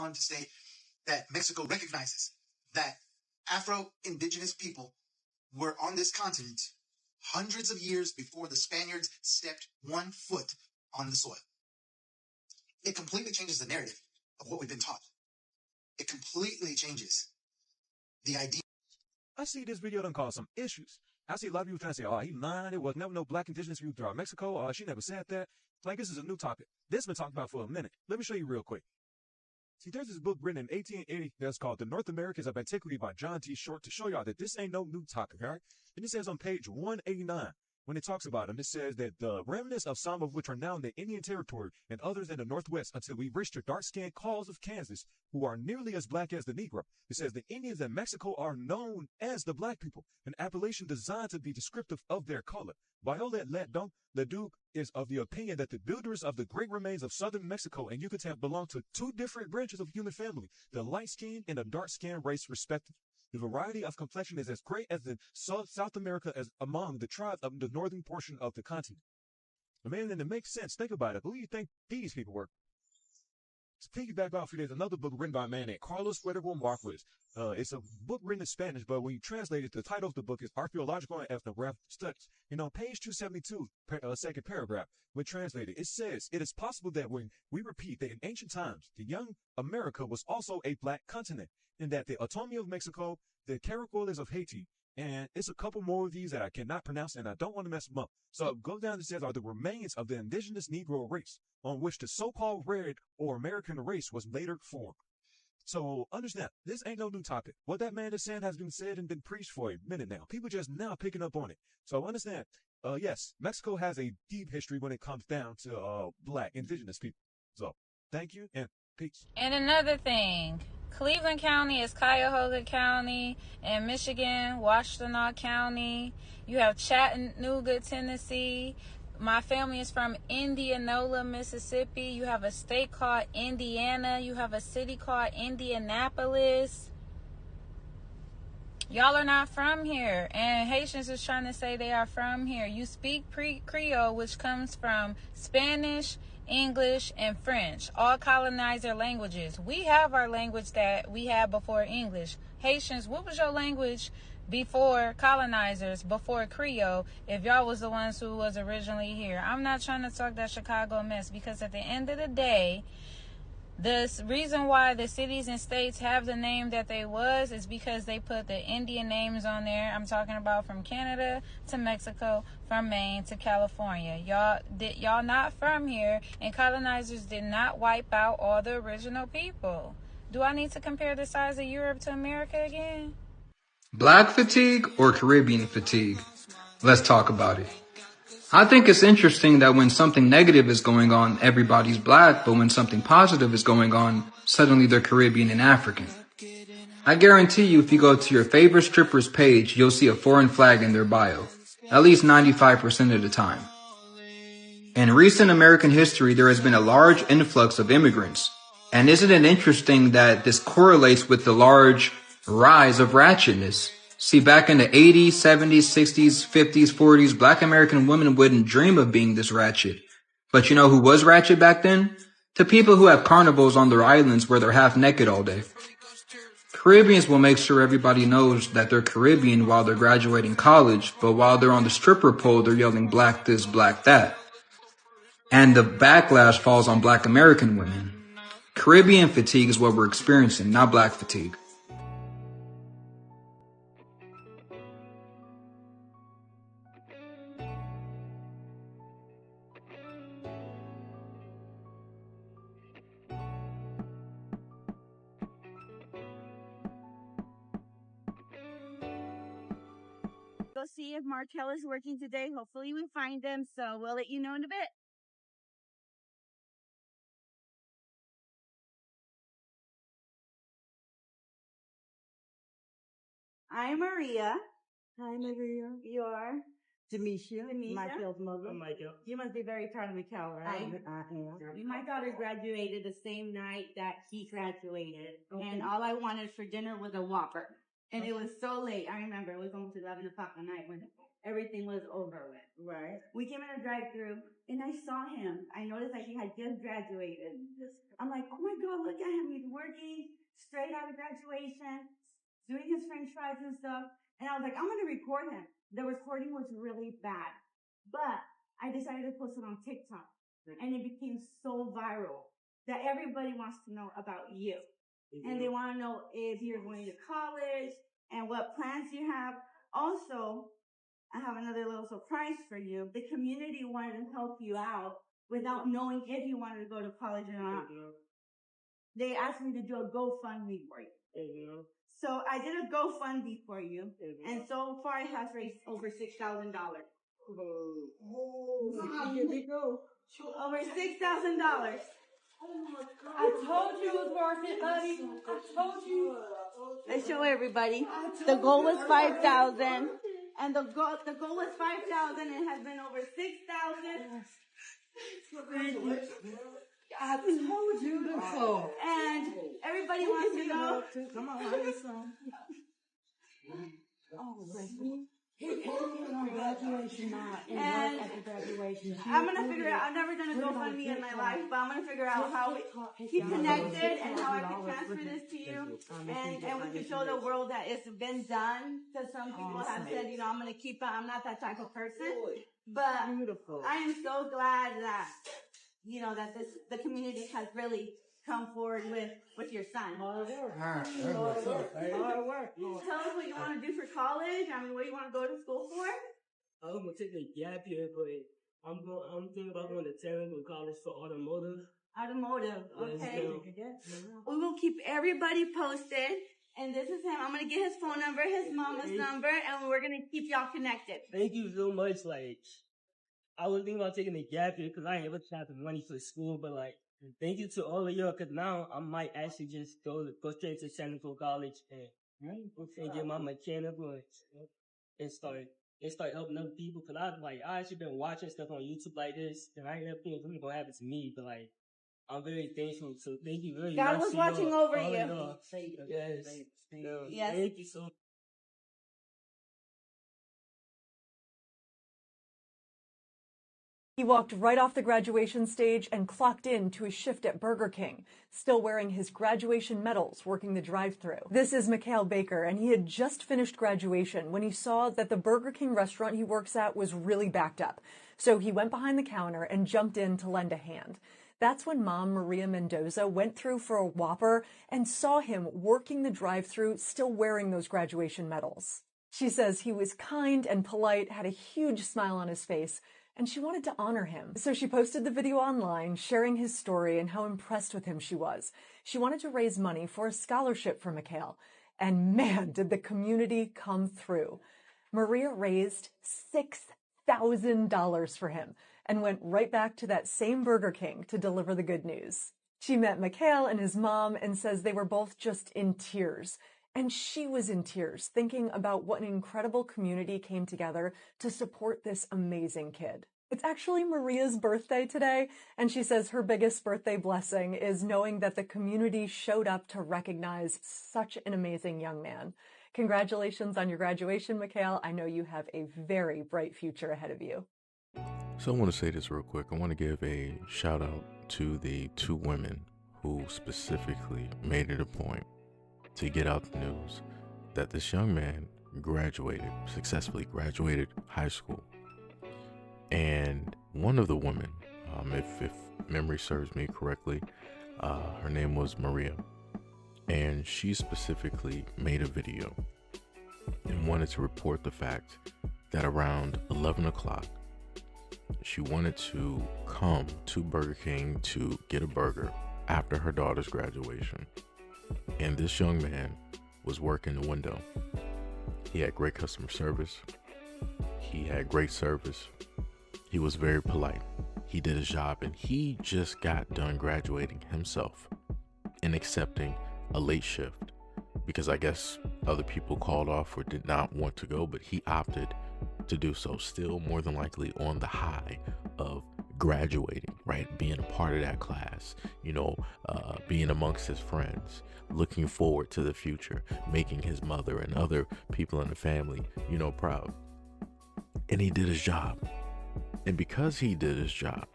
on to state that Mexico recognizes that Afro-indigenous people were on this continent hundreds of years before the Spaniards stepped 1 foot on the soil. It completely changes the narrative of what we've been taught. It completely changes the idea. I see this video done cause some issues. I see a lot of people trying to say, oh, he lying. There was never no black indigenous people throughout Mexico. She never said that. Like, this is a new topic. This has been talked about for a minute. Let me show you real quick. See, there's this book written in 1880 that's called The North Americans of Antiquity by John T. Short to show y'all that this ain't no new topic, all right? And it says on page 189, when it talks about them, it says that the remnants of some of which are now in the Indian Territory and others in the Northwest until we reach the dark-skinned cause of Kansas, who are nearly as black as the Negro. It says the Indians in Mexico are known as the black people, an appellation designed to be descriptive of their color. Violet Leduc is of the opinion that the builders of the great remains of southern Mexico and Yucatan belong to two different branches of human family, the light-skinned and the dark-skinned race respectively. The variety of complexion is as great as in South America as among the tribes of the northern portion of the continent. I mean, and it makes sense. Think about it. Who do you think these people were? To piggyback off here, there's another book written by a man named Carlos Federico Marquez. It's a book written in Spanish, but when you translate it, the title of the book is Archaeological and Ethnographic Studies. And on page 272, second paragraph, when translated, it says, it is possible that when we repeat that in ancient times, the young America was also a black continent, and that the autonomy of Mexico, the caracoles of Haiti, and it's a couple more of these that I cannot pronounce and I don't want to mess them up. So it goes down and says are the remains of the indigenous Negro race on which the so-called red or American race was later formed. So understand, this ain't no new topic. What that man is saying has been said and been preached for a minute now. People just now picking up on it. So understand, yes, Mexico has a deep history when it comes down to black indigenous people. So thank you and peace. And another thing, Cleveland County is Cuyahoga County, and Michigan, Washtenaw County. You have Chattanooga, Tennessee. My family is from Indianola, Mississippi. You have a state called Indiana. You have a city called Indianapolis. Y'all are not from here, and Haitians is trying to say they are from here. You speak Creole, which comes from Spanish, English, and French, all colonizer languages. We have our language that we had before English. Haitians, what was your language before colonizers, before Creole, if y'all was the ones who was originally here? I'm not trying to talk that Chicago mess, because at the end of the day, the reason why the cities and states have the name that they was is because they put the Indian names on there. I'm talking about from Canada to Mexico, from Maine to California. Y'all not from here, and colonizers did not wipe out all the original people. Do I need to compare the size of Europe to America again? Black fatigue or Caribbean fatigue? Let's talk about it. I think it's interesting that when something negative is going on, everybody's black, but when something positive is going on, suddenly they're Caribbean and African. I guarantee you, if you go to your favorite stripper's page, you'll see a foreign flag in their bio, at least 95% of the time. In recent American history, there has been a large influx of immigrants. And isn't it interesting that this correlates with the large rise of ratchetness? See, back in the 80s, 70s, 60s, 50s, 40s, black American women wouldn't dream of being this ratchet. But you know who was ratchet back then? The people who have carnivals on their islands where they're half naked all day. Caribbeans will make sure everybody knows that they're Caribbean while they're graduating college, but while they're on the stripper pole, they're yelling black this, black that. And the backlash falls on black American women. Caribbean fatigue is what we're experiencing, not black fatigue. Go see if Markel is working today. Hopefully we find them, so we'll let you know in a bit. I'm Maria. Hi, Maria. You are? Demisha. Michael's mother. I'm Michael. You must be very proud of Mikel, right? I am. My daughter graduated the same night that he graduated. Okay. And all I wanted for dinner was a Whopper. And it was so late. I remember it was almost 11 o'clock at night when everything was over with. Right. We came in a drive-through, and I saw him. I noticed that he had just graduated. I'm like, oh my God, look at him. He's working straight out of graduation, doing his french fries and stuff. And I was like, I'm going to record him. The recording was really bad, but I decided to post it on TikTok, and it became so viral that everybody wants to know about you. And they want to know if you're going to college and what plans you have. Also, I have another little surprise for you. The community wanted to help you out without knowing if you wanted to go to college or not. They asked me to do a GoFundMe for you. So I did a GoFundMe for you, and so far it has raised over $6,000. Here we go. Over $6,000. I told you it was worth it, buddy. I told you. Let's show everybody. The goal was 5,000, and the goal was 5,000. It has been over 6,000. I told you before. And everybody wants to know. Come on, I need some. Oh, baby. On graduation now, and after graduation. I'm gonna figure out. I've never done a GoFundMe in my life, but I'm gonna figure out how we keep connected and how I can transfer this to you, and we can show the world that it's been done. Because some people have said, you know, I'm gonna keep it. I'm not that type of person, but I am so glad that, you know, that the community has really come forward with your son. Hard work. Hard work. Tell us what you want to do for college. I mean, what you want to go to school for? I'm gonna take a gap year, but I'm thinking about going to technical college for automotive. Automotive, okay. We will keep everybody posted. And this is him. I'm gonna get his phone number, his mama's number, and we're gonna keep y'all connected. Thank you so much. Like, I was thinking about taking a gap year because I ain't ever tried the money for school, but like, thank you to all of y'all, because now I might actually just go straight to technical college and get my mechanical and start helping other people. Because I actually been watching stuff on YouTube like this, and I ain't never think something gonna happen to me. But like, I'm very thankful. So thank you very much. God was watching over you. Yes. Yes. Thank you so much. He walked right off the graduation stage and clocked in to his shift at Burger King, still wearing his graduation medals, working the drive-thru. This is Mikhail Baker, and he had just finished graduation when he saw that the Burger King restaurant he works at was really backed up. So he went behind the counter and jumped in to lend a hand. That's when Mom Maria Mendoza went through for a Whopper and saw him working the drive-thru, still wearing those graduation medals. She says he was kind and polite, had a huge smile on his face, and she wanted to honor him. So she posted the video online, sharing his story and how impressed with him she was. She wanted to raise money for a scholarship for Mikhail. And man, did the community come through. Maria raised $6,000 for him and went right back to that same Burger King to deliver the good news. She met Mikhail and his mom and says they were both just in tears. And she was in tears, thinking about what an incredible community came together to support this amazing kid. It's actually Maria's birthday today, and she says her biggest birthday blessing is knowing that the community showed up to recognize such an amazing young man. Congratulations on your graduation, Mikhail. I know you have a very bright future ahead of you. So I want to say this real quick. I want to give a shout out to the two women who specifically made it a point to get out the news that this young man successfully graduated high school. And one of the women, if memory serves me correctly, her name was Maria. And she specifically made a video and wanted to report the fact that around 11 o'clock, she wanted to come to Burger King to get a burger after her daughter's graduation. And this young man was working the window. He had great customer service. He had great service. He was very polite. He did his job, and he just got done graduating himself and accepting a late shift because I guess other people called off or did not want to go, but he opted to do so, still more than likely on the high of graduating, right? Being a part of that class, being amongst his friends, looking forward to the future, making his mother and other people in the family, proud. And he did his job. And because he did his job,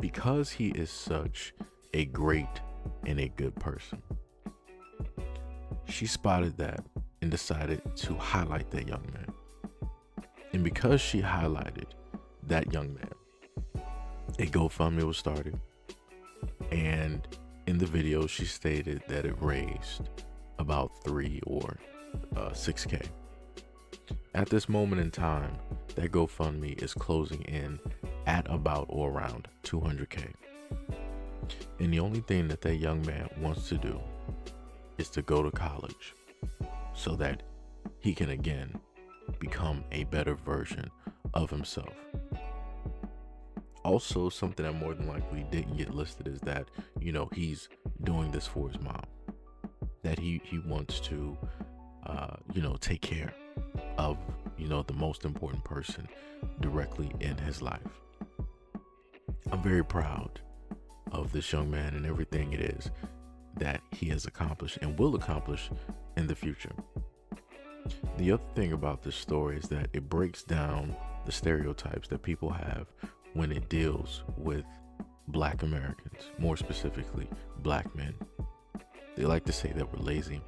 because he is such a great and a good person, she spotted that and decided to highlight that young man. And because she highlighted that young man, a GoFundMe was started. And in the video, she stated that it raised about 3 or 6K. At this moment in time, that GoFundMe is closing in at about or around 200K. And the only thing that that young man wants to do is to go to college so that he can again become a better version of himself. Also, something that more than likely didn't get listed is that, he's doing this for his mom. That he wants to, take care of, the most important person directly in his life. I'm very proud of this young man and everything it is that he has accomplished and will accomplish in the future. The other thing about this story is that it breaks down the stereotypes that people have when it deals with Black Americans, more specifically Black men. They like to say that we're lazy,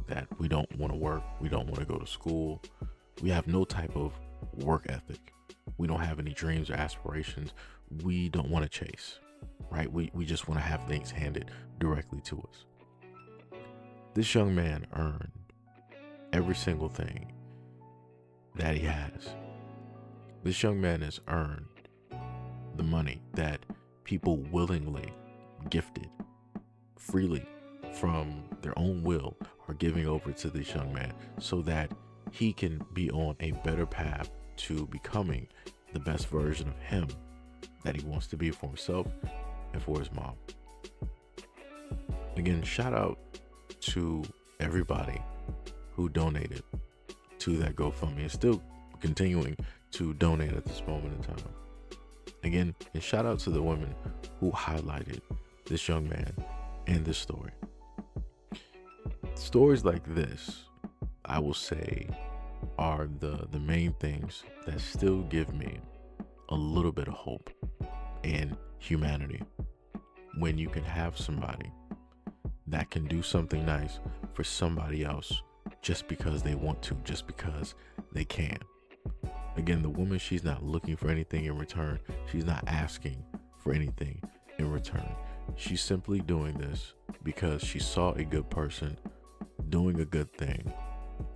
that we don't want to work, we don't want to go to school, we have no type of work ethic, we don't have any dreams or aspirations, we don't want to chase, right? We just want to have things handed directly to us. This young man earned every single thing that he has. This young man has earned the money that people willingly gifted freely from their own will are giving over to this young man so that he can be on a better path to becoming the best version of him that he wants to be for himself and for his mom. Again, shout out to everybody who donated to that GoFundMe and still continuing to donate at this moment in time. Again, and shout out to the women who highlighted this young man and this story. Stories like this, I will say, are the main things that still give me a little bit of hope in humanity. When you can have somebody that can do something nice for somebody else just because they want to, just because they can. Again, the woman, she's not looking for anything in return. She's not asking for anything in return. She's simply doing this because she saw a good person doing a good thing,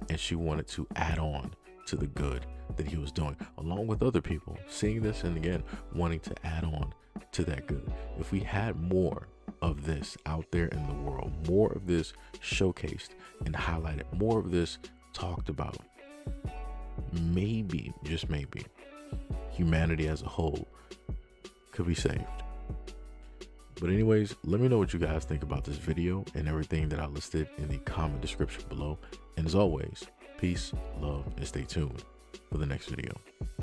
and she wanted to add on to the good that he was doing, along with other people seeing this and again wanting to add on to that good. If we had more of this out there in the world, more of this showcased and highlighted, more of this talked about, maybe, just maybe, humanity as a whole could be saved. But anyways, let me know what you guys think about this video and everything that I listed in the comment description below. And as always, peace, love, and stay tuned for the next video.